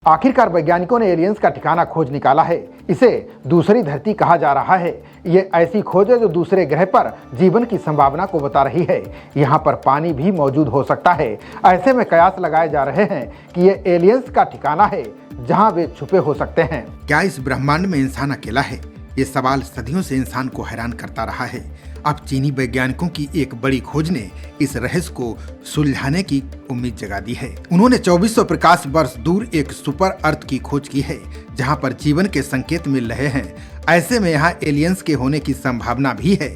आखिरकार वैज्ञानिकों ने एलियंस का ठिकाना खोज निकाला है। इसे दूसरी धरती कहा जा रहा है। ये ऐसी खोज है जो दूसरे ग्रह पर जीवन की संभावना को बता रही है। यहाँ पर पानी भी मौजूद हो सकता है। ऐसे में कयास लगाए जा रहे हैं कि ये एलियंस का ठिकाना है जहाँ वे छुपे हो सकते हैं। क्या इस ब्रह्मांड में इंसान अकेला है? ये सवाल सदियों से इंसान को हैरान करता रहा है। अब चीनी वैज्ञानिकों की एक बड़ी खोज ने इस रहस्य को सुलझाने की उम्मीद जगा दी है। उन्होंने 2400 प्रकाश वर्ष दूर एक सुपर अर्थ की खोज की है जहां पर जीवन के संकेत मिल रहे हैं। ऐसे में यहाँ एलियंस के होने की संभावना भी है।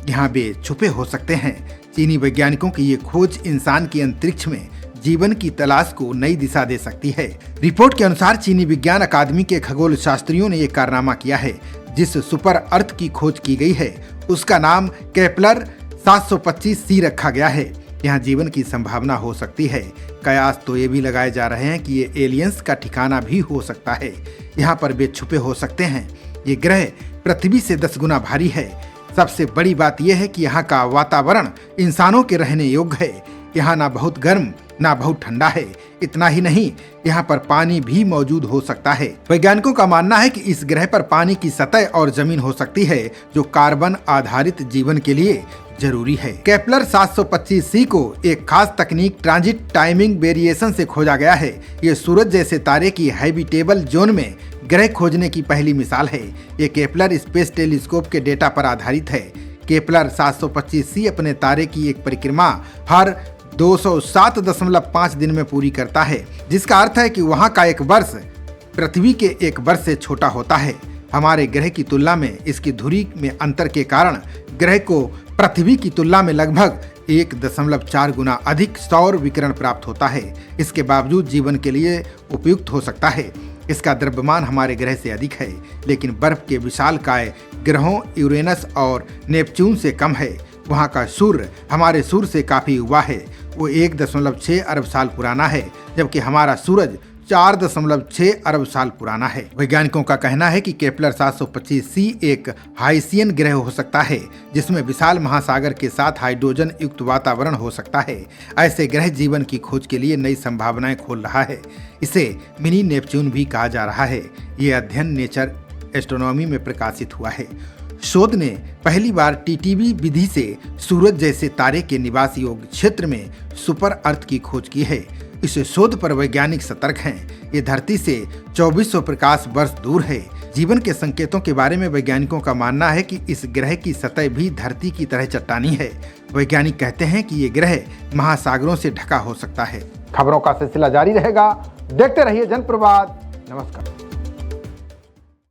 यहाँ वे छुपे हो सकते हैं। चीनी वैज्ञानिकों की ये खोज इंसान के अंतरिक्ष में जीवन की तलाश को नई दिशा दे सकती है। रिपोर्ट के अनुसार चीनी विज्ञान अकादमी के खगोल शास्त्रियों ने एक कारनामा किया है। जिस सुपर अर्थ की खोज की गई है उसका नाम केपलर 725c रखा गया है। यहाँ जीवन की संभावना हो सकती है। कयास तो ये भी लगाए जा रहे हैं कि ये एलियंस का ठिकाना भी हो सकता है। यहाँ पर वे छुपे हो सकते हैं। ये ग्रह पृथ्वी से 10 गुना भारी है। सबसे बड़ी बात यह है कि यहाँ का वातावरण इंसानों के रहने योग्य है। यहाँ ना बहुत गर्म ना बहुत ठंडा है। इतना ही नहीं, यहाँ पर पानी भी मौजूद हो सकता है। वैज्ञानिकों का मानना है कि इस ग्रह पर पानी की सतह और जमीन हो सकती है जो कार्बन आधारित जीवन के लिए जरूरी है। केपलर 725c को एक खास तकनीक ट्रांजिट टाइमिंग वेरिएशन से खोजा गया है। ये सूरज जैसे तारे की हैबिटेबल जोन में ग्रह खोजने की पहली मिसाल है। ये केपलर स्पेस टेलीस्कोप के डेटा पर आधारित है। केपलर 725c अपने तारे की एक परिक्रमा हर 207.5 दिन में पूरी करता है, जिसका अर्थ है कि वहाँ का एक वर्ष पृथ्वी के एक वर्ष से छोटा होता है। हमारे ग्रह की तुलना में इसकी धुरी में अंतर के कारण ग्रह को पृथ्वी की तुलना में लगभग 1.4 गुना अधिक सौर विकिरण प्राप्त होता है। इसके बावजूद जीवन के लिए उपयुक्त हो सकता है। इसका द्रव्यमान हमारे ग्रह से अधिक है, लेकिन बर्फ के विशालकाय ग्रहों यूरेनस और नेपच्यून से कम है। वहाँ का सूर्य हमारे सूर्य से काफी युवा है। वो 1.6 अरब साल पुराना है, जबकि हमारा सूरज 4.6 अरब साल पुराना है। वैज्ञानिकों का कहना है कि केपलर 725c एक हाइसियन ग्रह हो सकता है जिसमें विशाल महासागर के साथ हाइड्रोजन युक्त वातावरण हो सकता है। ऐसे ग्रह जीवन की खोज के लिए नई संभावनाएं खोल रहा है। इसे मिनी नेपच्यून भी कहा जा रहा है। ये अध्ययन नेचर एस्ट्रोनॉमी में प्रकाशित हुआ है। शोध ने पहली बार टीटीवी विधि से सूरज जैसे तारे के निवास योग्य क्षेत्र में सुपर अर्थ की खोज की है। इस शोध पर वैज्ञानिक सतर्क हैं। ये धरती से 2400 प्रकाश वर्ष दूर है। जीवन के संकेतों के बारे में वैज्ञानिकों का मानना है कि इस ग्रह की सतह भी धरती की तरह चट्टानी है। वैज्ञानिक कहते हैं कि ये ग्रह महासागरों से ढका हो सकता है। खबरों का सिलसिला जारी रहेगा। देखते रहिए जनप्रवाद। नमस्कार।